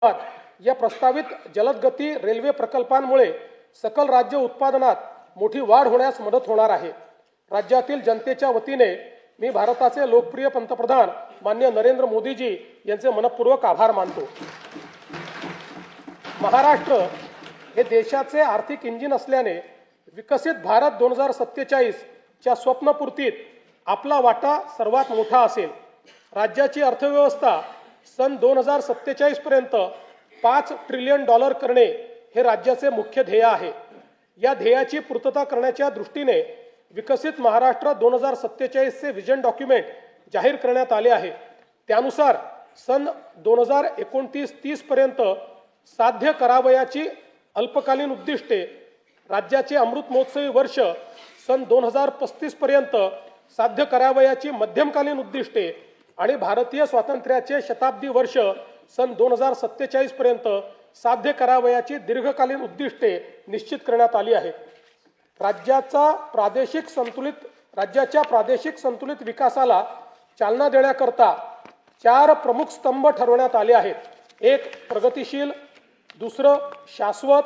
या प्रस्तावित जलदगती रेल्वे प्रकल्पांमुळे सकल राज्य उत्पादनात मोठी वाढ होण्यास मदत होणार आहे। राज्यातील जनतेच्या वतीने मी भारताचे लोकप्रिय पंतप्रधान माननीय नरेंद्र मोदीजी यांचे मनपूर्वक आभार मानतो। महाराष्ट्र हे देशाचे आर्थिक इंजिन असल्याने विकसित भारत 2047 च्या स्वप्नपूर्तीत आपला वाटा सर्वात मोठा असेल। राज्याची अर्थव्यवस्था सन 2047 पर्यंत $5 ट्रिलियन करणे हे राज्याचे मुख्य ध्येय आहे। या ध्येयाची पूर्तता करण्याच्या दृष्टीने विकसित महाराष्ट्र 2047 चे विजन डॉक्युमेंट जाहीर करण्यात आले आहे। त्यानुसार सन 2029-30 पर्यंत साध्य करावयाची अल्पकालीन उद्दिष्टे, राज्याचे अमृत महोत्सवी वर्ष सन 2035 पर्यंत साध्य करावयाची मध्यमकालीन उद्दिष्टे आणि भारतीय स्वातंत्र्याचे शताब्दी वर्ष सन 2047 पर्यंत साध्य करावयाची दीर्घकालीन उद्दिष्टे निश्चित करण्यात आली आहेत। राज्याच्या प्रादेशिक संतुलित विकासाला चालना देण्याकरता 4 प्रमुख स्तंभ ठरवण्यात आले आहेत। एक प्रगतिशील, दुसरं शाश्वत,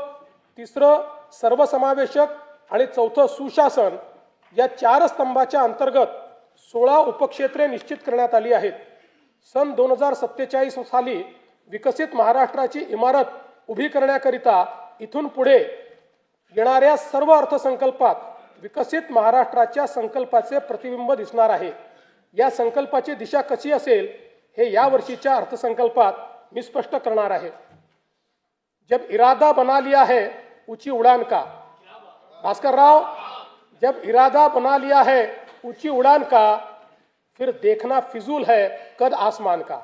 तिसरं सर्वसमावेशक आणि चौथं सुशासन। या 4 स्तंभाच्या अंतर्गत 16 उपक्षेत्रे निश्चित करण्यात आली आहेत। सन 2047 साली विकसित महाराष्ट्राची इमारत उभी करण्याकरिता इथून पुढे येणाऱ्या सर्व अर्थसंकल्पात विकसित महाराष्ट्राच्या संकल्पाचे प्रतिबिंब दिसणार आहे। या संकल्पाची दिशा कशी असेल हे या वर्षीच्या अर्थसंकल्पात मी स्पष्ट करणार आहे। जब इरादा बना लिया है ऊंची उड़ान का, भास्कर राव, जब इरादा बना लिया है ऊंची उड़ान का, फिर देखना फिजूल है कद आसमान का।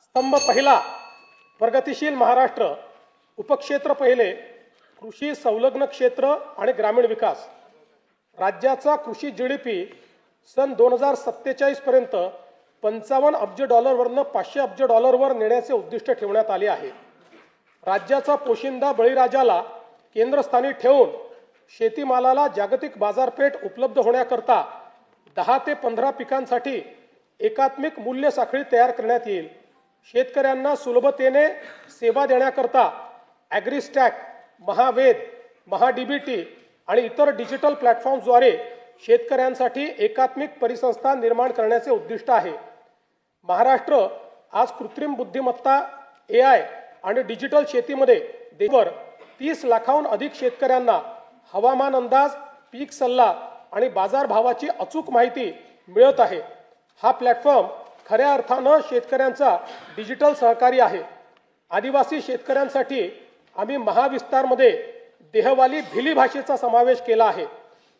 स्तंभ पहिला प्रगतिशील महाराष्ट्र, उपक्षेत्र पहिले कृषी संलग्न क्षेत्र आणि ग्रामीण विकास। राज्याचा कृषी जीडीपी सन 2047 पर्यंत $55 अब्ज वरनं $500 अब्ज वर नेण्याचे उद्दिष्ट ठेवण्यात आले आहे। राज्याचा पोशिंदा बळीराजाला केंद्रस्थानी ठेवून शेतीमालाला जागतिक बाजारपेठ उपलब्ध होण्याकरता 10 ते 15 पिकांसाठी एकात्मिक मूल्य साखळी तयार करण्यात येईल। शेतकऱ्यांना सुलभतेने सेवा देण्याकरता ॲग्रीस्टॅक, महावेद, महाडीबीटी आणि इतर डिजिटल प्लॅटफॉर्म्सद्वारे शेतकऱ्यांसाठी एकात्मिक परिसंस्था निर्माण करण्याचे उद्दिष्ट आहे। महाराष्ट्र आज कृत्रिम बुद्धिमत्ता, AI आणि डिजिटल शेतीमध्ये देशभर 30 लाखाहून अधिक शेतकऱ्यांना हवामान अंदाज, पीक सल्ला आणि बाजारभावाची अचूक माहिती मिळत आहे। हा प्लॅटफॉर्म खऱ्या अर्थानं शेतकऱ्यांचा डिजिटल सहकारी आहे। आदिवासी शेतकऱ्यांसाठी आम्ही महाविस्तारमध्ये देहवाली भिली भाषेचा समावेश केला आहे।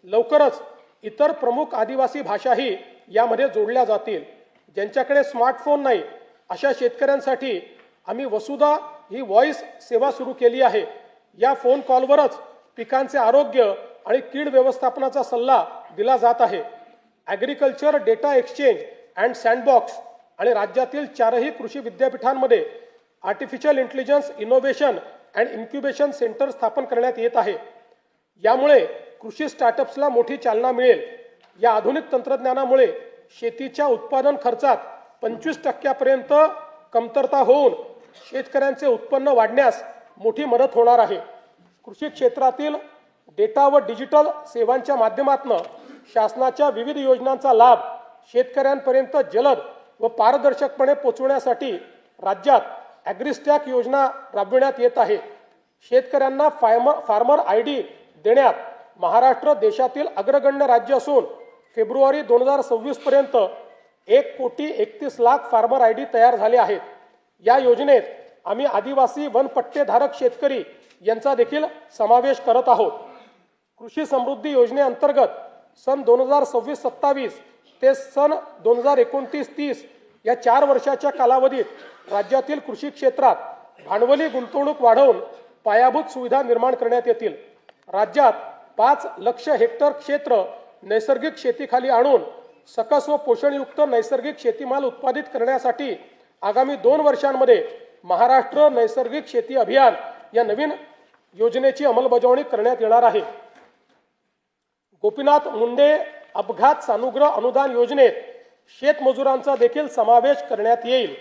लवकरच इतर प्रमुख आदिवासी भाषाही यामध्ये जोडल्या जातील। ज्यांच्याकडे स्मार्टफोन नाही अशा शेतकऱ्यांसाठी आम्ही वसुधा ही व्हॉइस सेवा सुरू केली आहे। या फोन कॉलवरच पिकांचे आरोग्य आणि कीड व्यवस्थापनाचा सल्ला दिला जात आहे। Agriculture data exchange and sandbox आणि राज्यातील 4ही कृषी विद्यापीठांमध्ये artificial intelligence innovation and incubation centre स्थापन करण्यात येत आहे। यामुळे कृषी स्टार्टअप्सला मोठी चालना मिळेल। या आधुनिक तंत्रज्ञानामुळे शेतीच्या उत्पादन खर्चात 25% कमतरता होऊन शेतकऱ्यांचे उत्पन्न वाढण्यास मोठी मदत होणार आहे। कृषी क्षेत्रातील डेटा व डिजिटल सेवांच्या माध्यमातून शासनाच्या विविध योजनांचा लाभ शेतकऱ्यांपर्यंत जलद व पारदर्शकपणे पोहोचवण्यासाठी राज्यात ॲग्रीस्टॅक योजना राबविण्यात येत आहे। शेतकऱ्यांना फार्मर ID देण्यात महाराष्ट्र देशातील अग्रगण्य राज्य असून फेब्रुवारी 2026 पर्यंत 1,31,00,000 फार्मर ID तयार झाले आहेत। या योजनेत आम्ही आदिवासी वनपट्टेधारक शेतकरी यांचा देखील समावेश करत आहोत। कृषी समृद्धी योजनेअंतर्गत सन 2026-27 ते सन 2029-30 या 4 वर्षाच्या कालावधीत राज्यातील कृषी क्षेत्रात भांडवली गुंतवणूक वाढवून पायाभूत सुविधा निर्माण करण्यात येतील। राज्यात 5 लाख हेक्टर क्षेत्र नैसर्गिक शेतीखाली आणून सकस व पोषणयुक्त नैसर्गिक शेतीमाल उत्पादित करण्यासाठी आगामी 2 वर्षांमध्ये महाराष्ट्र नैसर्गिक शेती अभियान या नवीन योजनेची अंमलबजावणी करण्यात येणार आहे। गोपीनाथ मुंडे अपघात सानुग्रह अनुदान योजनेत शेतमजुरांचा देखील समावेश करण्यात येईल।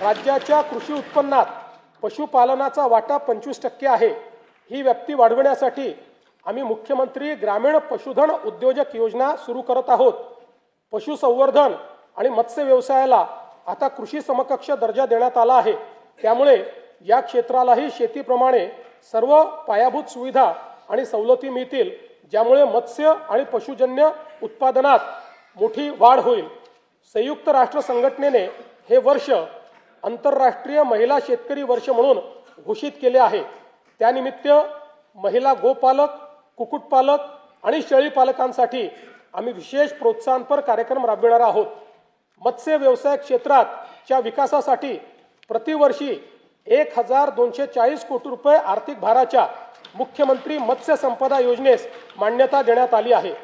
राज्याच्या कृषी उत्पन्नात पशुपालनाचा वाटा 25% आहे। ही व्याप्ती वाढवण्यासाठी आम्ही मुख्यमंत्री ग्रामीण पशुधन उद्योजक योजना सुरू करत आहोत। पशुसंवर्धन आणि मत्स्य व्यवसायाला आता कृषी समकक्ष दर्जा देण्यात आला आहे। त्यामुळे या क्षेत्रालाही शेतीप्रमाणे सर्व पायाभूत सुविधा आणि सवलती मिळतील, ज्यामुळे मत्स्य आणि पशुजन्य उत्पादनात मोठी वाढ होईल। संयुक्त राष्ट्र संघटनेने हे वर्ष आंतरराष्ट्रीय महिला शेतकरी वर्ष म्हणून घोषित केले आहे। त्यानिमित्त महिला गोपालक, कुक्कुटपालक आणि शेळीपालकांसाठी आम्ही विशेष प्रोत्साहनपर कार्यक्रम राबविणार आहोत। मत्स्य व्यवसाय क्षेत्राच्या विकासासाठी प्रतिवर्षी 1240 कोटी रुपये आर्थिक भाराच्या मुख्यमंत्री मत्स्य संपदा योजनेस मान्यता देण्यात आली आहे।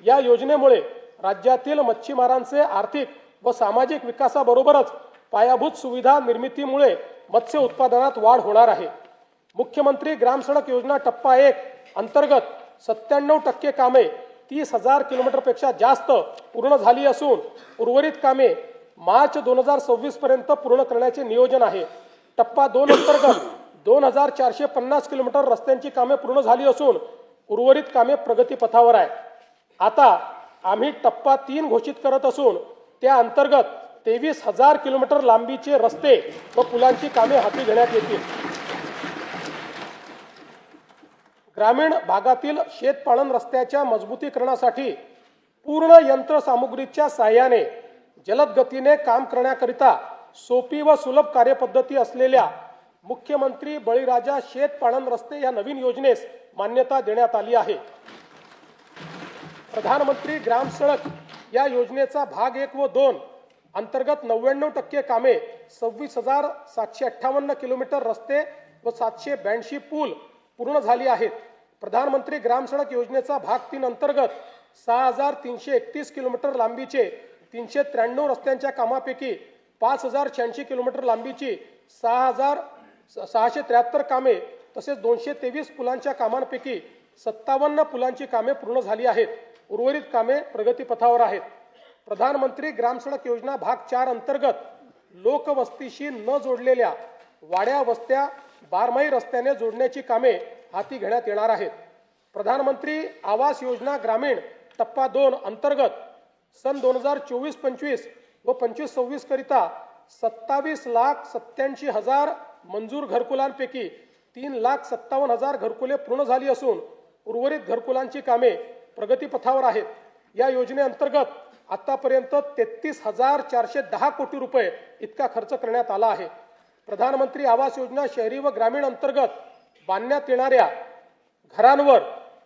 या योजनेमुळे राज्यातील मच्छीमारांचे आर्थिक व सामाजिक विकासाबरोबरच पायाभूत सुविधा निर्मितीमुळे मत्स्य उत्पादनात वाढ होणार आहे। मुख्यमंत्री ग्राम सडक योजना टप्पा 1 अंतर्गत 97% कामे 30,000 किलोमीटरपेक्षा जास्त पूर्ण झाली असून उर्वरित कामे मार्च 2026 पर्यंत पूर्ण करण्याचे नियोजन आहे। टप्पा 2 अंतर्गत 2450 किलोमीटर रस्त्यांची कामे पूर्ण झाली असून उर्वरित कामे प्रगतीपथावर आहे। आता आम्ही टप्पा 3 घोषित करत असून त्या अंतर्गत 23,000 किलोमीटर लांबीचे रस्ते व पुलांची कामे हाती घेण्यात येतील। ग्रामीण भागातील शेतपालन रस्त्याच्या मजबूतीकरणासाठी पूर्ण यंत्रसामुग्रीच्या साहाय्याने जलद गतीने काम करण्याकरिता सोपी व सुलभ कार्यपद्धती असलेल्या मुख्यमंत्री बळीराजा शेतपालन रस्ते या नवीन योजनेस मान्यता देण्यात आली आहे। प्रधानमंत्री ग्राम सडक या योजनेचा भाग 1 व 2 अंतर्गत 99% कामे 26,758 किलोमीटर रस्ते व 782 पूल पूर्ण झाली आहेत। प्रधानमंत्री ग्राम सडक योजनेचा भाग 3 अंतर्गत 6,331 किलोमीटर लांबीचे 393 रस्त्यांच्या कामापैकी 5,086 किलोमीटर लांबीची 6,673 कामे तसेच 223 पुलांच्या कामांपैकी 57 पुलांची कामे पूर्ण झाली आहेत। उर्वरित कामे प्रगतीपथावर आहेत। प्रधानमंत्री ग्राम सडक योजना भाग 4 अंतर्गत लोकवस्तीशी न जोडलेल्या वाड्या वस्त्या बारमाही रस्त्याने जोडण्याची कामे हाती घेण्यात येणार आहेत। प्रधानमंत्री आवास योजना ग्रामीण टप्पा 2 अंतर्गत सन 2024-25 व 25-26 करिता 27,87,000 मंजूर घरकुलांपैकी 3,57,000 घरकुले पूर्ण झाली असून उर्वरित घरकुलांची कामे प्रगतीपथावर आहेत। या योजनेअंतर्गत आतापर्यंत 33,410 कोटी रुपये इतका खर्च करण्यात आला आहे। प्रधानमंत्री आवास योजना शहरी व ग्रामीण अंतर्गत बांधण्यात येणाऱ्या घरांवर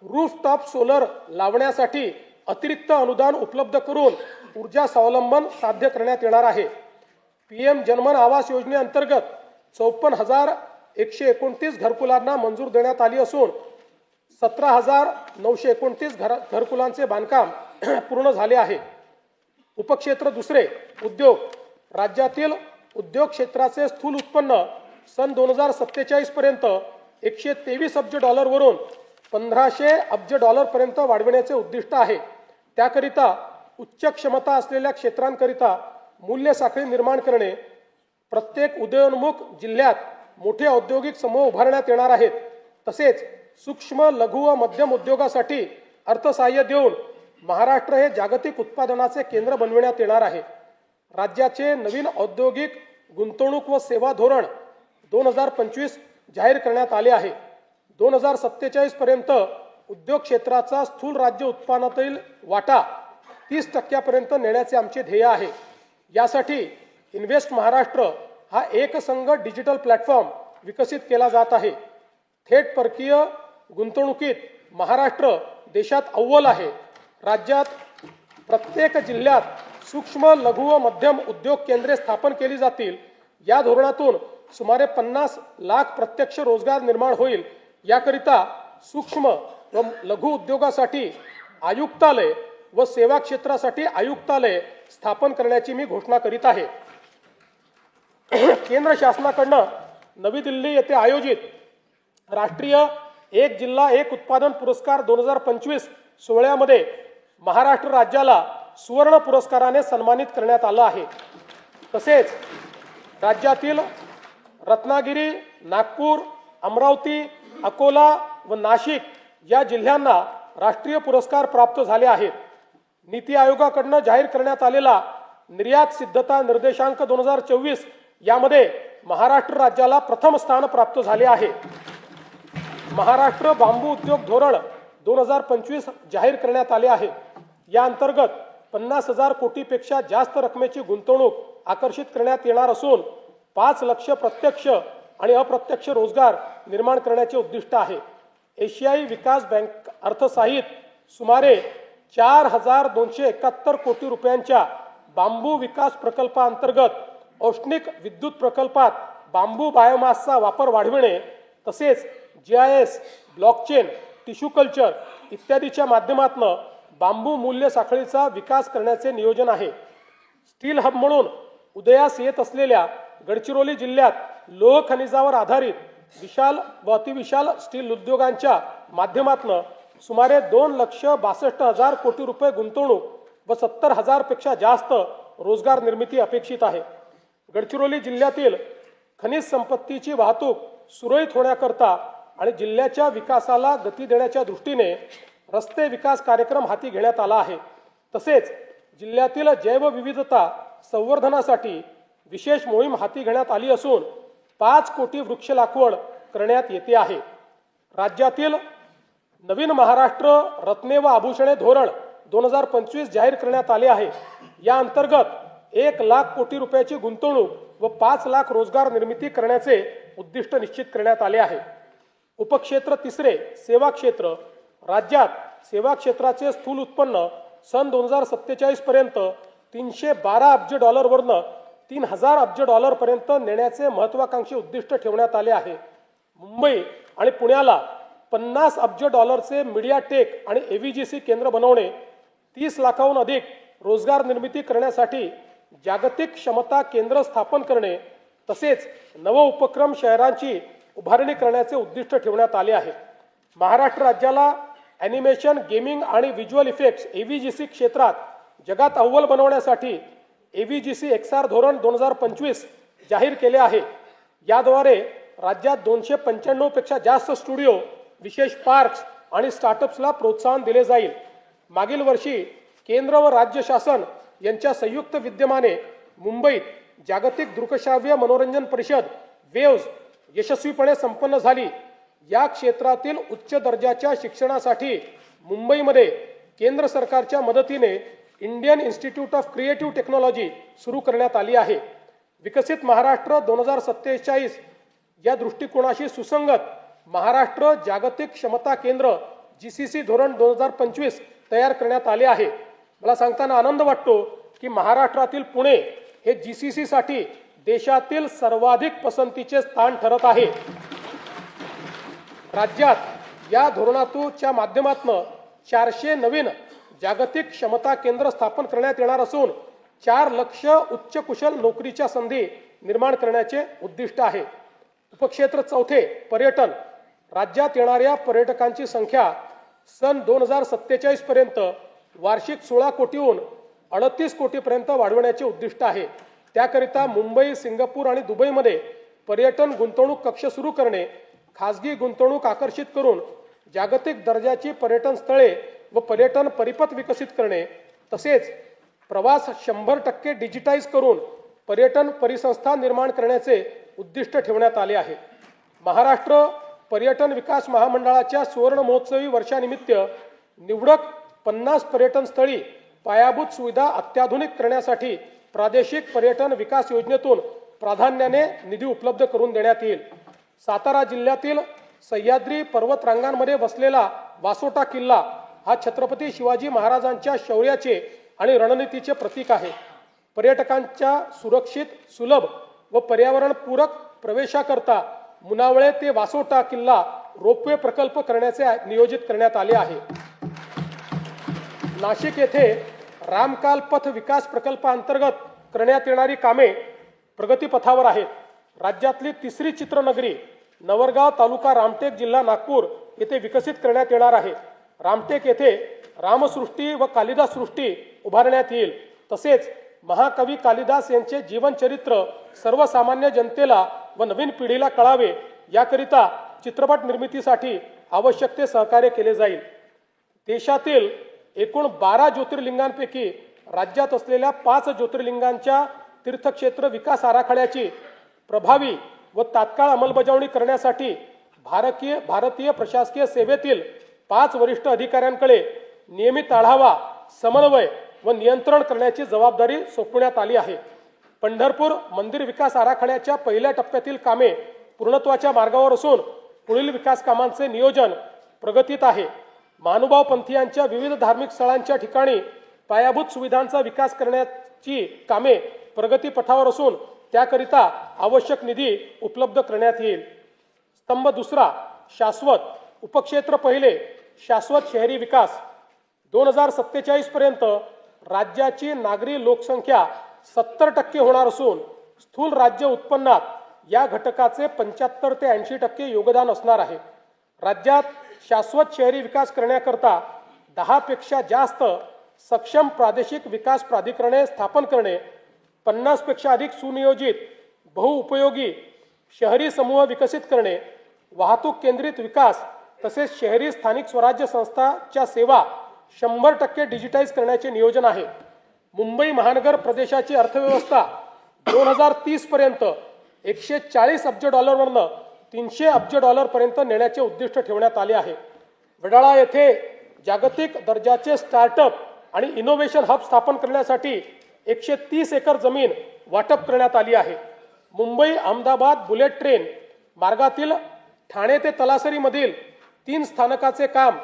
रूफटॉप सोलर लावण्यासाठी अतिरिक्त अनुदान उपलब्ध करून ऊर्जा स्वावलंबन साध्य करण्यात येणार आहे। पीएम जनमन आवास योजनेअंतर्गत 54,129 घरकुलांना मंजूर देण्यात आली असून 17,929 घरकुलांचे बांधकाम पूर्ण झाले आहे। उपक्षेत्र दुसरे उद्योग राज्यातील उद्योग क्षेत्राचे स्थूल उत्पन्न सन 2047 पर्यंत 123 अब्ज डॉलरवरून 1500 अब्ज डॉलर पर्यंत वाढविण्याचे उद्दिष्ट आहे। त्याकरिता उच्च क्षमता असलेल्या क्षेत्रांकरिता मूल्य साखळी निर्माण करणे, प्रत्येक उदयोन्मुख जिल्ह्यात मोठे औद्योगिक समूह उभारण्यात येणार आहेत। तसेच सूक्ष्म लघु व मध्यम उद्योगासाठी अर्थसहाय्य देऊन महाराष्ट्र हे जागतिक उत्पादनाचे केंद्र बनविण्यात येणार आहे। राज्याचे नवीन औद्योगिक गुंतवणूक व सेवा धोरण 2025 जाहीर करण्यात आले आहे। 2047 पर्यंत उद्योग क्षेत्राचा स्थूल राज्य उत्पन्नातील वाटा 30% नेण्याचे आमचे ध्येय आहे। यासाठी इन्व्हेस्ट महाराष्ट्र हा एकसंघ डिजिटल प्लॅटफॉर्म विकसित केला जात आहे। थेट परकीय गुंतवणुकीत महाराष्ट्र देशात अव्वल आहे। राज्यात प्रत्येक जिल्ह्यात सूक्ष्म लघु व मध्यम उद्योग केंद्रे स्थापन केली जातील। या धोरणातून सुमारे 50 लाख प्रत्यक्ष रोजगार निर्माण होईल। याकरिता सूक्ष्म व लघु उद्योगासाठी आयुक्तालय व सेवा क्षेत्रासाठी आयुक्तालय स्थापन करण्याची मी घोषणा करीत आहे। केंद्र शासनाकडून नवी दिल्ली येथे आयोजित राष्ट्रीय एक जिल्हा एक उत्पादन पुरस्कार 2025 सोहळ्यामध्ये महाराष्ट्र राज्याला सुवर्ण पुरस्काराने सन्मानित करण्यात आलं आहे। तसेच राज्यातील रत्नागिरी, नागपूर, अमरावती, अकोला व नाशिक या जिल्ह्यांना राष्ट्रीय पुरस्कार प्राप्त झाले आहेत। नीती आयोगाकडून जाहीर करण्यात आलेला निर्यात सिद्धता निर्देशांक 2024 यामध्ये महाराष्ट्र राज्याला प्रथम स्थान प्राप्त झाले आहे। महाराष्ट्र बांबू उद्योग धोरण 2025 जाहीर करण्यात आले आहे। या अंतर्गत 50,000 कोटीपेक्षा जास्त रकमेची गुंतवणूक आकर्षित करण्यात येणार असून 5 लाख प्रत्यक्ष आणि अप्रत्यक्ष रोजगार निर्माण करण्याचे उद्दिष्ट आहे। एशियाई विकास बँक अर्थसहाय्यित सुमारे 4,271 कोटी रुपयांच्या बांबू विकास प्रकल्पाअंतर्गत औष्णिक विद्युत प्रकल्पात बांबू बायोमासचा वापर वाढविणे तसेच GIS, ब्लॉकचेन, टिश्यू कल्चर इत्यादीच्या माध्यमातून बांबू मूल्य साखळीचा विकास करण्याचे नियोजन आहे। स्टील हब म्हणून उदयास येत असलेल्या गडचिरोली जिल्ह्यात लोह खनिजावर आधारित विशाल व अतिविशाल स्टील उद्योगांच्या माध्यमातून सुमारे 2,62,000 कोटी रुपये गुंतवणूक व 70,000 पेक्षा जास्त रोजगार निर्मिती अपेक्षित आहे। गडचिरोली जिल्ह्यातील खनिज संपत्तीची वाहतूक सुरळीत होण्याकरता आणि जिल्ह्याच्या विकासाला गती देण्याच्या दृष्टीने रस्ते विकास कार्यक्रम हाती घेण्यात आला आहे। तसेच जिल्ह्यातील जैवविविधता संवर्धनासाठी विशेष मोहीम हाती घेण्यात आली असून 5 कोटी वृक्ष लागवड करण्यात येते आहे। राज्यातील नवीन महाराष्ट्र रत्ने व आभूषणे धोरण 2025 जाहीर करण्यात आले आहे। या अंतर्गत 1 लाख कोटी रुपयाची गुंतवणूक व 5 लाख रोजगार निर्मिती करण्याचे उद्दिष्ट निश्चित करण्यात आले आहे। उपक्षेत्र तिसरे सेवा क्षेत्र राज्यात सेवा क्षेत्राचे स्थूल उत्पन्न सन 2047 पर्यंत $312 अब्ज वरून $3,000 अब्ज पर्यंत नेण्याचे महत्त्वाकांक्षी उद्दिष्ट ठेवण्यात आले आहे। मुंबई आणि पुण्याला 50 अब्ज चे मीडिया टेक आणि AVGC केंद्र बनवणे, 30 लाखाहून अधिक रोजगार निर्मिती करण्यासाठी जागतिक क्षमता केंद्र स्थापन करणे तसेच नव उपक्रम शहरांची उभारणी करण्याचे उद्दिष्ट ठेवण्यात आले आहे। महाराष्ट्र राज्याला ॲनिमेशन, गेमिंग आणि व्हिज्युअल इफेक्ट्स AVGC क्षेत्रात जगात अव्वल बनवण्यासाठी AVGC XR धोरण 2025 जाहीर केले आहे। याद्वारे राज्यात 295 पेक्षा जास्त स्टुडिओ, विशेष पार्क्स आणि स्टार्टअप्सला प्रोत्साहन दिले जाईल। मागील वर्षी केंद्र व राज्य शासन यांच्या संयुक्त विद्यमाने मुंबईत जागतिक दृकश्राव्य मनोरंजन परिषद वेव्ज यशस्वीपणे संपन्न झाली। या क्षेत्रातील उच्च दर्जाच्या शिक्षणासाठी मुंबईमध्ये केंद्र सरकारच्या मदतीने Indian institute of creative technology सुरू करण्यात आली आहे। विकसित महाराष्ट्र 2047 या दृष्टिकोनाशी सुसंगत महाराष्ट्र जागतिक क्षमता केंद्र GCC धोरण 2025 तयार करण्यात आले आहे। मला सांगताना आनंद वाटतो की महाराष्ट्रातील पुणे हे GCC साठी देशातील सर्वाधिक पसंतीचे स्थान ठरत आहे। राज्यात या धोरणाच्या माध्यमातून 400 नवीन जागतिक क्षमता केंद्र स्थापन करण्यात येणार असून 4 लाख उच्च कुशल नोकरीच्या संधी निर्माण करण्याचे उद्दिष्ट आहे। उपक्षेत्र चौथे पर्यटन राज्यात येणाऱ्या पर्यटकांची संख्या सन 2047 पर्यंत वार्षिक 16 कोटीहून 38 कोटीपर्यंत वाढवण्याचे उद्दिष्ट आहे। त्याकरिता मुंबई, सिंगापूर आणि दुबईमध्ये पर्यटन गुंतवणूक कक्ष सुरू करणे, खासगी गुंतवणूक आकर्षित करून जागतिक दर्जाची पर्यटन स्थळे व पर्यटन परिपथ विकसित करणे तसेच प्रवास 100% डिजिटाइज करून पर्यटन परिसंस्था निर्माण करण्याचे उद्दिष्ट ठेवण्यात आले आहे। महाराष्ट्र पर्यटन विकास महामंडळाच्या सुवर्ण महोत्सवी वर्षानिमित्त निवडक 50 पर्यटन स्थळी पायाभूत सुविधा अत्याधुनिक करण्यासाठी प्रादेशिक पर्यटन विकास योजनेतून प्राधान्याने निधी उपलब्ध करून देण्यात येईल। सातारा जिल्ह्यातील सह्याद्री पर्वत रांगांमध्ये वसलेला वासोटा किल्ला हा छत्रपती शिवाजी महाराजांच्या शौर्याचे आणि रणनीतीचे प्रतीक आहे। पर्यटकांच्या सुरक्षित, सुलभ व पर्यावरणपूरक प्रवेशाकरता मुनावळे ते वासोटा किल्ला रोपवे प्रकल्प करण्याचे नियोजित करण्यात आले आहे। नाशिक येथे रामकाल पथ विकास प्रकल्पाअंतर्गत करण्यात येणारी कामे प्रगतीपथावर आहेत। राज्यातली तिसरी चित्रनगरी नवरगाव तालुका रामटेक जिल्हा नागपूर येथे विकसित करण्यात येणार आहे। रामटेक येथे रामसृष्टी व कालिदास सृष्टी उभारण्यात येईल। तसेच महाकवी कालिदास यांचे जीवनचरित्र सर्वसामान्य जनतेला व नवीन पिढीला कळावे याकरिता चित्रपट निर्मितीसाठी आवश्यक ते सहकार्य केले जाईल। देशातील एकूण 12 ज्योतिर्लिंगांपैकी राज्यात असलेल्या 5 ज्योतिर्लिंगांच्या तीर्थक्षेत्र विकास आराखड्याची प्रभावी व तात्काळ अंमलबजावणी करण्यासाठी भारतीय प्रशासकीय सेवेतील 5 वरिष्ठ अधिकाऱ्यांकडे नियमित आढावा, समन्वय व नियंत्रण करण्याची जबाबदारी सोपवण्यात आली आहे। पंढरपूर मंदिर विकास आराखड्याच्या पहिल्या टप्प्यातील कामे पूर्णत्वाच्या मार्गावर असून पुढील विकास कामांचे नियोजन प्रगतीत आहे। महानुभाव पंथीयांच्या विविध धार्मिक स्थळांच्या ठिकाणी पायाभूत सुविधांचा विकास करण्याची कामे प्रगतीपथावर असून त्याकरिता आवश्यक निधी उपलब्ध करण्यात येईल। स्तंभ दुसरा, शाश्वत उपक्षेत्र पहिले, शाश्वत शहरी विकास। 2047 पर्यंत राज्याची नागरी लोकसंख्या 70% होणार असून स्थूल राज्य उत्पन्नात या घटकाचे 75 ते 80% योगदान असणार आहे। राज्यात शाश्वत शहरी विकास करण्याकरता 10 पेक्षा जास्त सक्षम प्रादेशिक विकास प्राधिकरणे स्थापन करणे, 50 पेक्षा अधिक सुनियोजित बहुउपयोगी शहरी समूह विकसित करणे, वाहतूक केंद्रित विकास तसेच शहरी स्थानिक स्वराज्य संस्थांच्या सेवा 100% डिजिटाइज करण्याचे नियोजन आहे। मुंबई महानगर प्रदेशाची अर्थव्यवस्था 2030 पर्यंत 140 अब्ज डॉलरवरून 300 अब्ज डॉलर पर्यंत नेण्याचे उद्दिष्ट ठेवण्यात आले आहे। वडाळा येथे जागतिक दर्जाचे स्टार्टअप आणि इनोव्हेशन हब स्थापन करण्यासाठी 130 एकर जमीन वाटप करण्यात आली आहे। मुंबई अहमदाबाद बुलेट ट्रेन मार्गातील ठाणे ते तलासरी मधील 3 स्थानकाचे काम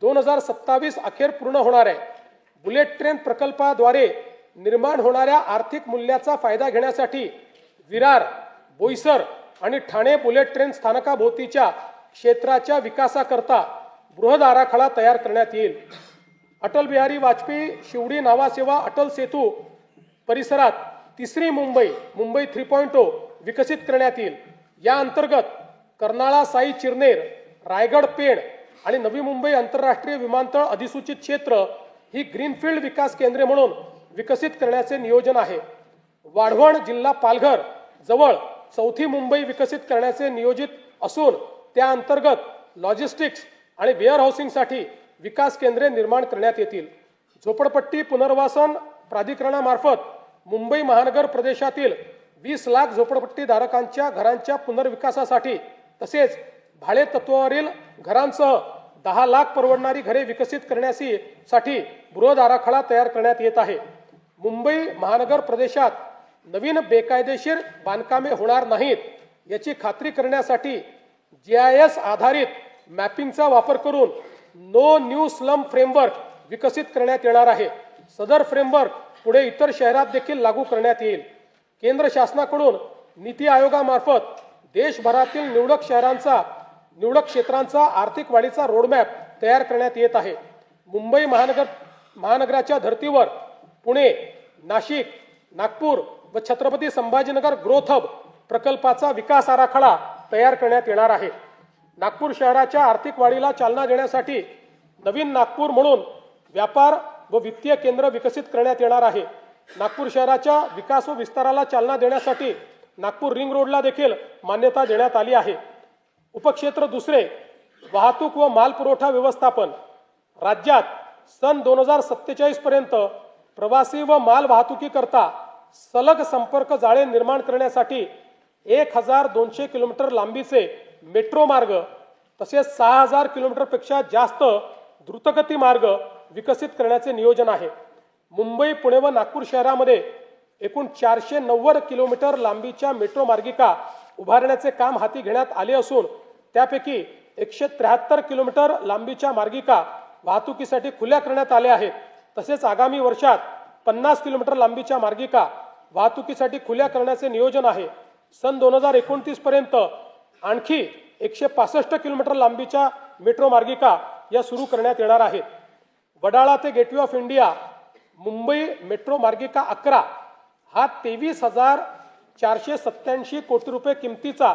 2027 अखेर पूर्ण होणार आहे। बुलेट ट्रेन प्रकल्पाद्वारे निर्माण होणाऱ्या आर्थिक मूल्याचा फायदा घेण्यासाठी विरार, बोईसर आणि ठाणे बुलेट ट्रेन स्थानकाभोवतीच्या क्षेत्राच्या विकासाकरता बृहद आराखडा तयार करण्यात येईल। अटल बिहारी वाजपेयी शिवडी नावासेवा अटल सेतू परिसरात तिसरी मुंबई 3.0 विकसित करण्यात येईल। या अंतर्गत कर्नाळा साई चिरनेर, रायगड पेण आणि नवी मुंबई आंतरराष्ट्रीय विमानतळ अधिसूचित क्षेत्र ही ग्रीनफील्ड विकास केंद्रे म्हणून विकसित करण्याचे नियोजन आहे। वाढवण जिल्हा पालघर जवळ चौथी मुंबई विकसित करण्याचे नियोजित असून त्या अंतर्गत लॉजिस्टिक्स आणि वेअर हाऊसिंगसाठी विकास केंद्रे निर्माण करण्यात येतील। झोपडपट्टी पुनर्वसन प्राधिकरणामार्फत मुंबई महानगर प्रदेशातील 20 लाख झोपडपट्टी धारकांच्या घरांच्या पुनर्विकासासाठी तसेच भाडे तत्वावरील घरांसह 10 लाख परवडणारी घरे विकसित करण्यासाठी बृहद आराखडा तयार करण्यात येत आहे। मुंबई महानगर प्रदेशात नवीन बेकायदेशीर बांधकामे होणार नाहीत याची खात्री करण्यासाठी GIS आधारित मॅपिंगचा वापर करून नो न्यू स्लम फ्रेमवर्क विकसित करण्यात येणार आहे। सदर फ्रेमवर्क पुढे इतर शहरात देखील लागू करण्यात येईल। केंद्र शासनाकडून नीती आयोगामार्फत देशभरातील निवडक क्षेत्रांचा आर्थिक वाढीचा रोडमॅप तयार करण्यात येत आहे। मुंबई महानगराच्या धर्तीवर पुणे, नाशिक, नागपूर व छत्रपती संभाजीनगर ग्रोथ हब प्रकल्पाचा विकास आराखडा तयार करण्यात येणार आहे। नागपूर शहराच्या आर्थिक वाढीला चालना देण्यासाठी नवीन नागपूर म्हणून व्यापार व वित्तीय केंद्र विकसित करण्यात येणार आहे। नागपूर शहराच्या विकास व विस्ताराला चालना देण्यासाठी नागपूर रिंग रोडला देखील मान्यता देण्यात आली आहे। उपक्षेत्र दुसरे, वाहतूक व माल पुरवठा व्यवस्थापन। राज्यात सन 2047 पर्यंत प्रवासी व माल वाहतुकीकरता सलग संपर्क जाळे निर्माण करण्यासाठी 1200 किलोमीटर लांबीचे मेट्रो मार्ग तसेच 6000 किलोमीटर पेक्षा जास्त द्रुतगती मार्ग विकसित करण्याचे नियोजन आहे। मुंबई, पुणे व नागपूर शहरामध्ये एकूण 490 किलोमीटर लांबीच्या मेट्रो मार्गिका उभारण्याचे काम हाती घेण्यात आले असून त्यापैकी 173 किलोमीटर लांबीच्या मार्गिका वाहतुकीसाठी खुल्या करण्यात आल्या आहेत। तसेच आगामी वर्षात 50 किलोमीटर लांबीच्या मार्गिका वाहतुकीसाठी खुल्या करण्याचे नियोजन आहे। सन 2029 पर्यंत आणखी 165 किलोमीटर लांबीच्या मेट्रो मार्गिका या सुरू करण्यात येणार आहेत। वडाळा ते gateway of India Mumbai metro मार्गिका 11 हा 23,487 कोटी रुपये किमतीचा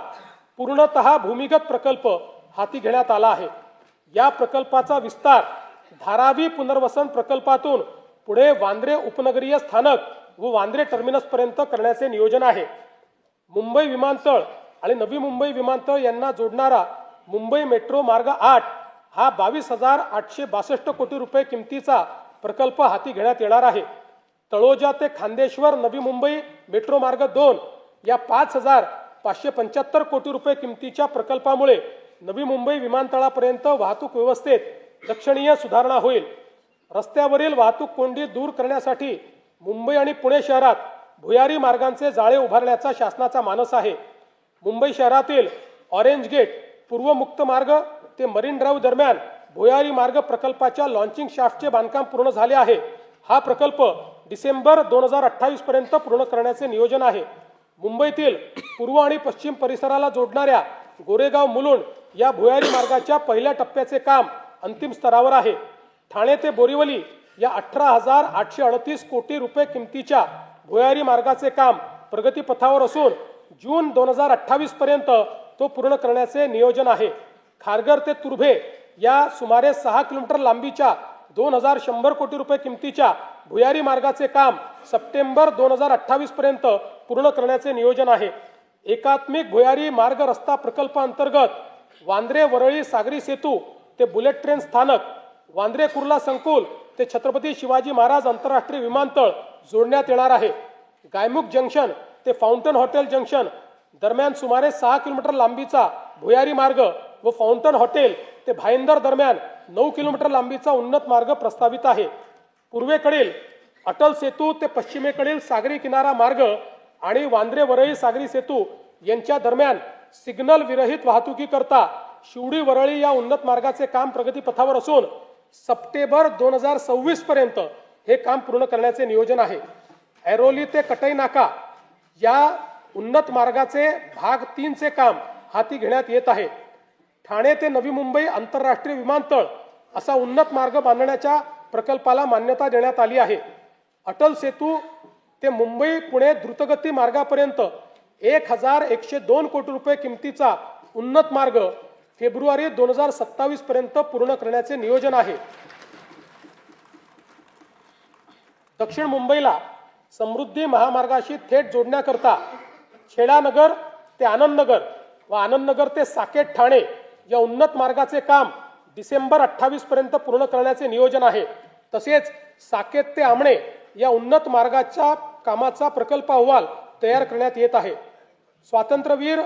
पूर्णतः भूमिगत प्रकल्प हाती घेण्यात आला आहे। या प्रकल्पाचा विस्तार धारावी पुनर्वसन प्रकल्पातून पुढे वांद्रे उपनगरीय स्थानक व वांद्रे टर्मिनस पर्यंत करण्याचे नियोजन आहे. मुंबई विमानतळ आणि नवी मुंबई विमानतळ यांना जोडणारा मुंबई मेट्रो मार्ग 8 हा 22,862 कोटी रुपये किमतीचा प्रकल्प हाती घेण्यात येणार आहे. तळोजा ते खांदेश्वर नवी मुंबई मेट्रो मार्ग 2 या 5,575 कोटी रुपये किमतीच्या प्रकल्पामुळे नवी मुंबई विमानतळापर्यंत वाहतूक व्यवस्थेत लक्षणीय सुधारणा होईल. रस्त्यावरील वाहतूक कोंडी दूर करण्यासाठी मुंबई आणि पुणे शहरात भुयारी मार्गांचे जाळे उभारण्याचा शासनाचा मानस आहे. मुंबई शहरातील ऑरेंज गेट पूर्व मुक्त मार्ग ते मरीन ड्राईव्ह दरम्यान भुयारी मार्ग प्रकल्पाच्या लॉन्चिंग शाफ्टचे बांधकाम पूर्ण झाले आहे. हा प्रकल्प डिसेंबर 2028 पर्यंत पूर्ण करण्याचे नियोजन आहे. मुंबईतील पूर्व आणि पश्चिम परिसराला जोडणाऱ्या गोरेगाव मुलुंड या भुयारी मार्गाच्या पहिल्या टप्प्याचे काम अंतिम स्तरावर आहे. ठाणे ते बोरिवली या 18,838 कोटी रुपये किमतीच्या भुयारी मार्गाचे काम प्रगतीपथावर असून जून 2028 पर्यंत तो पूर्ण करण्याचे नियोजन आहे. खारघर ते तुर्भे या सुमारे 6 किलोमीटर लांबीच्या 2,100 कोटी रुपये किमतीच्या भुयारी मार्गाचे काम सप्टेंबर 2028 पर्यंत पूर्ण करण्याचे नियोजन आहे. एकात्मिक भुयारी मार्ग रस्ता प्रकल्पांतर्गत वांद्रे वरळी सागरी सेतू ते बुलेट ट्रेन स्थानक, वांद्रे कुर्ला संकुल ते छत्रपती शिवाजी महाराज आंतरराष्ट्रीय विमानतळ जोडण्यात येणार आहे. गायमुख जंक्शन ते फाउंटन हॉटेल जंक्शन दरम्यान सुमारे 6 किलोमीटर लांबीचा भुयारी मार्ग व फाउंटन हॉटेल ते भाईंदर दरम्यान 9 किलोमीटर लांबीचा उन्नत मार्ग प्रस्तावित आहे. पूर्वेकडील अटल सेतू ते पश्चिमेकडील सागरी किनारा मार्ग आणि वांद्रे वरळी सागरी सेतू यांच्या दरम्यान सिग्नल विरहित वाहतुकीकरता शिवडी वरळी या उन्नत मार्गाचे काम प्रगतीपथावर असून सप्टेंबर 2026 पर्यंत हे काम पूर्ण करण्याचे नियोजन आहे. ऐरोली ते कटई नाका या उन्नत मार्गाचे भाग 3 चे काम हाती घेण्यात येत आहे. ठाणे ते नवी मुंबई आंतरराष्ट्रीय विमानतळ असा उन्नत मार्ग बांधण्याच्या प्रकल्पाला मान्यता देण्यात आली आहे. अटल सेतू ते मुंबई पुणे द्रुतगती मार्गापर्यंत 1,102 कोटी रुपये किमतीचा उन्नत मार्ग फेब्रुवारी 2027 पर्यंत पूर्ण करण्याचे नियोजन आहे. दक्षिण मुंबईला समृद्धी महामार्गाशी थेट जोडण्याकरता छेडानगर ते आनंदनगर व आनंदनगर ते साकेत ठाणे या उन्नत मार्गाचे काम डिसेंबर 28 पर्यंत पूर्ण करण्याचे नियोजन आहे. तसेच साकेत ते आमणे या उन्नत मार्गाच्या कामाचा प्रकल्प अहवाल तयार करण्यात येत आहे. स्वातंत्र्यवीर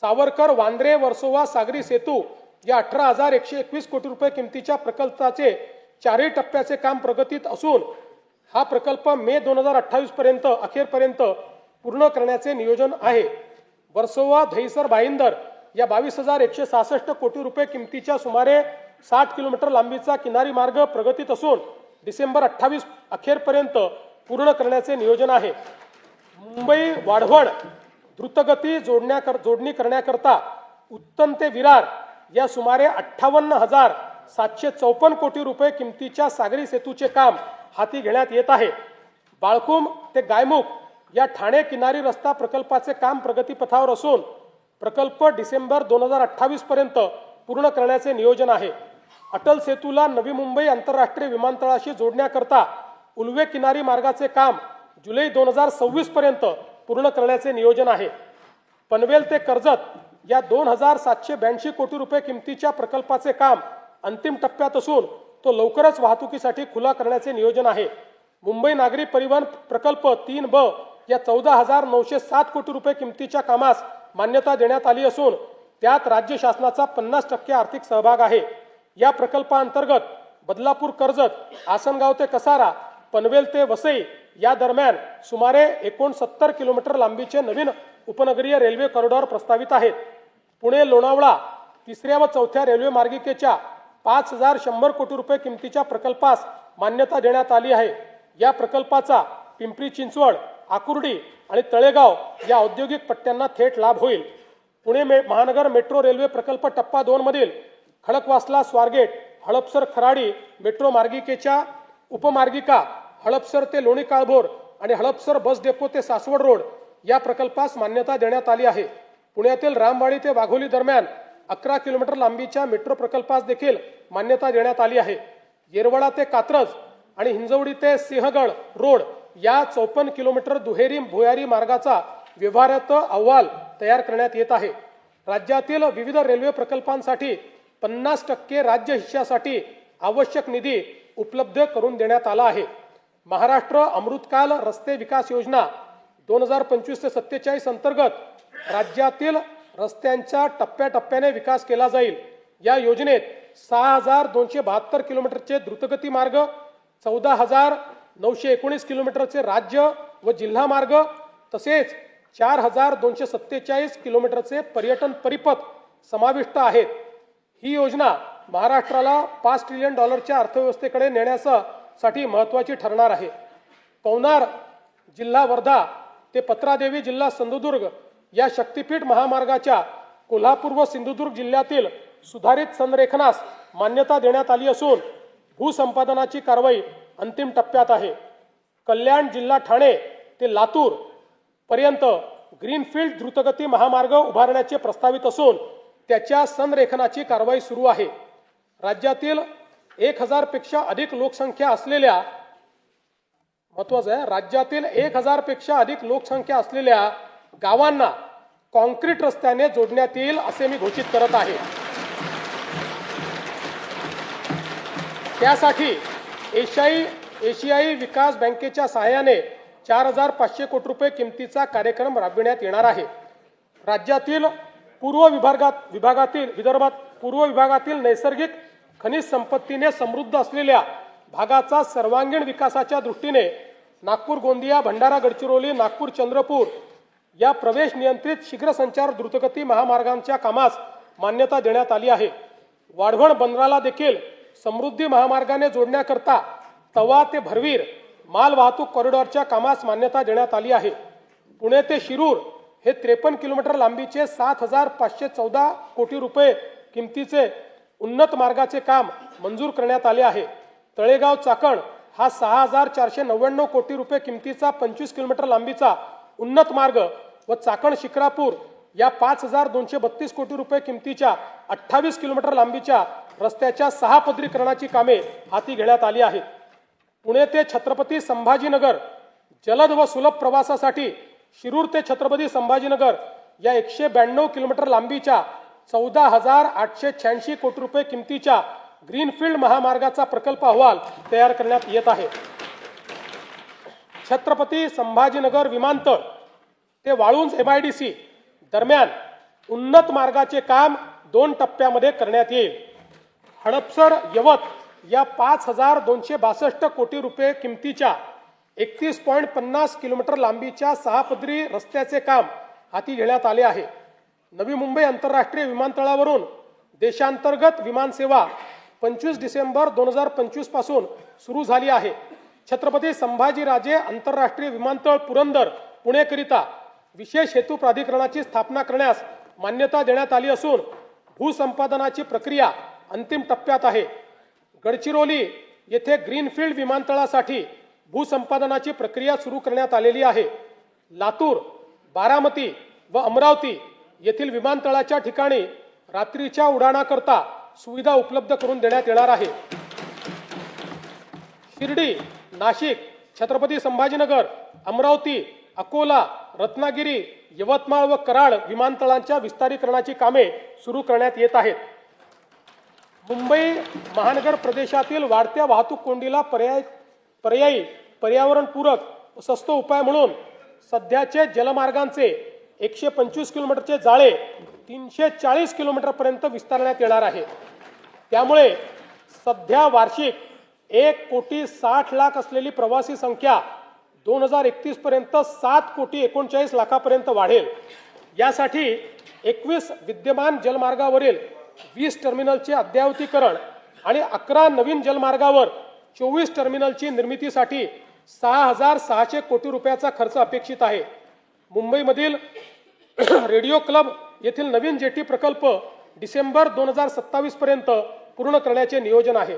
सावरकर वांद्रे वर्सोवा सागरी सेतू या 18,121 कोटी रुपये किमतीच्या प्रकल्पाचे 4ही टप्प्याचे काम प्रगतीत असून हा प्रकल्प मे 2028 पर्यंत अखेरपर्यंत पूर्ण करण्याचे नियोजन आहे. वर्सोवा दहिसर भाईंदर या 22,166 कोटी रुपये किमतीच्या सुमारे 60 किलोमीटर लांबीचा किनारी मार्ग प्रगतीत असून डिसेंबर 28 अखेरपर्यंत पूर्ण करण्याचे नियोजन आहे. मुंबई वाढवण द्रुतगती जोडणी करण्याकरता उत्तम ते विरार या सुमारे 58,754 कोटी रुपये किमतीच्या सागरी सेतूचे काम हाती घेण्यात येत आहे. बाळकुम ते गायमुख या ठाणे किनारी रस्ता प्रकल्पाचे काम प्रगतीपथावर असून प्रकल्प डिसेंबर 2028 पर्यंत पूर्ण करण्याचे नियोजन आहे. अटल सेतूला नवी मुंबई आंतरराष्ट्रीय विमानतळाशी जोडण्याकरता उल्वे किनारी मार्गाचे काम जुलै 2026 पर्यंत पूर्ण करण्याचे नियोजन आहे. पनवेल ते कर्जत या 2,782 कोटी रुपये किमतीच्या प्रकल्पाचे काम अंतिम टप्प्यात असून तो लवकरच वाहतुकीसाठी खुला करण्याचे नियोजन आहे. मुंबई नागरी परिवहन प्रकल्प 3B या 14,907 कोटी रुपये किमतीच्या कामास मान्यता देण्यात आली असून त्यात राज्य शासनाचा 50% आर्थिक सहभाग आहे. या प्रकल्पाअंतर्गत बदलापूर कर्जत, आसनगाव ते कसारा, पनवेल ते वसई या दरम्यान सुमारे 69 किलोमीटर लांबीचे नवीन उपनगरीय रेल्वे कॉरिडॉर प्रस्तावित आहेत. पुणे लोणावळा 3ऱ्या व 4थ्या रेल्वे मार्गिकेच्या 5,100 कोटी रुपये किमतीच्या प्रकल्पास मान्यता देण्यात आली आहे. या प्रकल्पाचा पिंपरी चिंचवड, आकुर्डी आणि तळेगाव या औद्योगिक पट्ट्यांना थेट लाभ होईल. पुणे महानगर मेट्रो रेल्वे प्रकल्प टप्पा 2 मधील खडकवासला स्वारगेट, हडपसर खराडी मेट्रो मार्गिकेच्या उपमार्गिका हडपसर ते लोणी काळभोर आणि हडपसर बस डेपो ते सासवड रोड या प्रकल्पास मान्यता देण्यात आली आहे. पुण्यातील रामवाडी ते वाघोली दरम्यान 11 किलोमीटर लांबीच्या मेट्रो प्रकल्पास देखील मान्यता देण्यात आली आहे. येरवडा ते कात्रज आणि हिंजवडी ते सिंहगड रोड या 54 किलोमीटर दुहेरी भुयारी मार्गाचा व्यवहार्यता अहवाल तयार करण्यात येत आहे. राज्यातील विविध रेल्वे प्रकल्पांसाठी 50% राज्य हिश्श्यासाठी आवश्यक निधी उपलब्ध करून देण्यात आला आहे. महाराष्ट्र अमृतकाल रस्ते विकास योजना 2025 ते 47 अंतर्गत राज्यातील रस्त्यांचा टप्प्याटप्प्याने विकास केला जाईल. या योजनेत 6272 किलोमीटरचे द्रुतगती मार्ग, 14919 किलोमीटरचे राज्य व जिल्हा मार्ग तसेच 4247 किलोमीटरचे पर्यटन परिपथ समाविष्ट आहेत. ही योजना महाराष्ट्राला $5 ट्रिलियन अर्थव्यवस्थेकडे नेण्यासाठी महत्त्वाची ठरणार आहे. पवनार जिल्हा वर्धा ते पत्रादेवी जिल्हा सिंधुदुर्ग या शक्तीपीठ महामार्गाच्या कोल्हापूर व सिंधुदुर्ग जिल्ह्यातील सुधारित संरेखनास मान्यता देण्यात आली असून भूसंपादनाची कारवाई अंतिम टप्प्यात आहे. कल्याण जिल्हा ठाणे ते लातूर पर्यंत ग्रीनफील्ड द्रुतगती महामार्ग उभारण्याचे प्रस्तावित असून त्याच्या संरेखनाची कारवाई सुरू आहे. राज्यातील 1000 पेक्षा अधिक लोकसंख्या असलेल्या महत्त्वाचं आहे राज्यातील 1000 पेक्षा अधिक लोकसंख्या असलेल्या गावांना कॉन्क्रीट रस्त्याने जोडण्यात येईल असे मी घोषित करत आहे. त्यासाठी एशियाई विकास बँकेच्या सहाय्याने 4500 कोटी रुपये किमतीचा कार्यक्रम राबविण्यात येणार आहे. राज्यातील विदर्भात पूर्व विभागातील नैसर्गिक खनिज संपत्तीने समृद्ध असलेल्या भागाचा सर्वांगीण विकासाच्या दृष्टीने नागपूर गोंदिया भंडारा गडचिरोली नागपूर चंद्रपूर या प्रवेश नियंत्रित शीघ्र संचार द्रुतगती महामार्गांच्या कामास मान्यता देण्यात आली आहे. वाढवण बंदराला देखील समृद्धी महामार्गाने जोडण्याकरता तवा ते भरवीर माल वाहतूक कॉरिडॉरच्या कामास मान्यता देण्यात आली आहे. पुणे ते शिरूर हे 53 किलोमीटर लांबीचे 7514 कोटी रुपये किमतीचे उन्नत मार्गाचे काम मंजूर करण्यात आले आहे. तळेगाव चाकण हा 6499 कोटी रुपये किमतीचा 25 किलोमीटर लांबीचा उन्नत मार्ग व चाकण शिक्रापूर या 5232 कोटी रुपये किमतीच्या 28 किलोमीटर लांबीच्या रस्त्याच्या 6 पदरीकरणाची कामे हाती घेण्यात आली आहेत. पुणे ते छत्रपती संभाजीनगर जलद व सुलभ प्रवासासाठी शिरूर ते छत्रपती संभाजीनगर या 192 किलोमीटर लांबीच्या 14886 कोटी रुपये किमतीच्या ग्रीनफील्ड महामार्गाचा प्रकल्प अहवाल तयार करण्यात येत आहे. छत्रपती संभाजीनगर विमानतळ ते वाळुंज MIDC दरम्यान उन्नत मार्गाचे काम 2 टप्प्यामध्ये करण्यात येईल. हडपसर यवत या 5262 कोटी रुपये किमतीच्या 31.50 किलोमीटर लांबीच्या 6 पदरी रस्त्याचे काम हाती घेण्यात आले आहे. नवी मुंबई आंतरराष्ट्रीय विमानतळावरून देशांतर्गत विमानसेवा 25 डिसेंबर 2025 पासून सुरू झाली आहे. छत्रपती संभाजीराजे आंतरराष्ट्रीय विमानतळ पुरंदर पुणेकरिता विशेष हेतू प्राधिकरणाची स्थापना करण्यास मान्यता देण्यात आली असून भूसंपादनाची प्रक्रिया अंतिम टप्प्यात आहे. गडचिरोली येथे ग्रीनफील्ड विमानतळासाठी भूसंपादनाची प्रक्रिया सुरू करण्यात आलेली आहे. लातूर, बारामती व अमरावती येथील विमानतळाच्या ठिकाणी रात्रीच्या उड्डाणाकरता सुविधा उपलब्ध करून देण्यात येणार आहे. शिर्डी, नाशिक, छत्रपती संभाजीनगर, अमरावती, अकोला, रत्नागिरी, यवतमाळ व कराड विमानतळांच्या विस्तारीकरणाची कामे सुरू करण्यात येत आहेत. मुंबई महानगर प्रदेशातील वाढत्या वाहतूक कोंडीला पर्यायी पर्यावरणपूरक स्वस्त उपाय म्हणून सध्याचे जलमार्गांचे 125 किलोमीटरचे जाळे 340 किलोमीटर पर्यंत विस्तारण्यात येणार आहे. त्यामुळे सध्या वार्षिक 1,60,00,000 असलेली प्रवासी संख्या 2031 पर्यंत 7,39,00,000 पर्यंत वाढेल. यासाठी 21 विद्यमान जलमार्गावरील 20 टर्मिनलचे अद्ययावतीकरण आणि 11 नवीन जलमार्गावर 24 टर्मिनलची निर्मितीसाठी 6,600 कोटी रुपयाचा खर्च अपेक्षित आहे. मुंबईमधील रेडिओ क्लब येथील नवीन जेटी प्रकल्प डिसेंबर 2027 पर्यंत पूर्ण करण्याचे नियोजन आहे.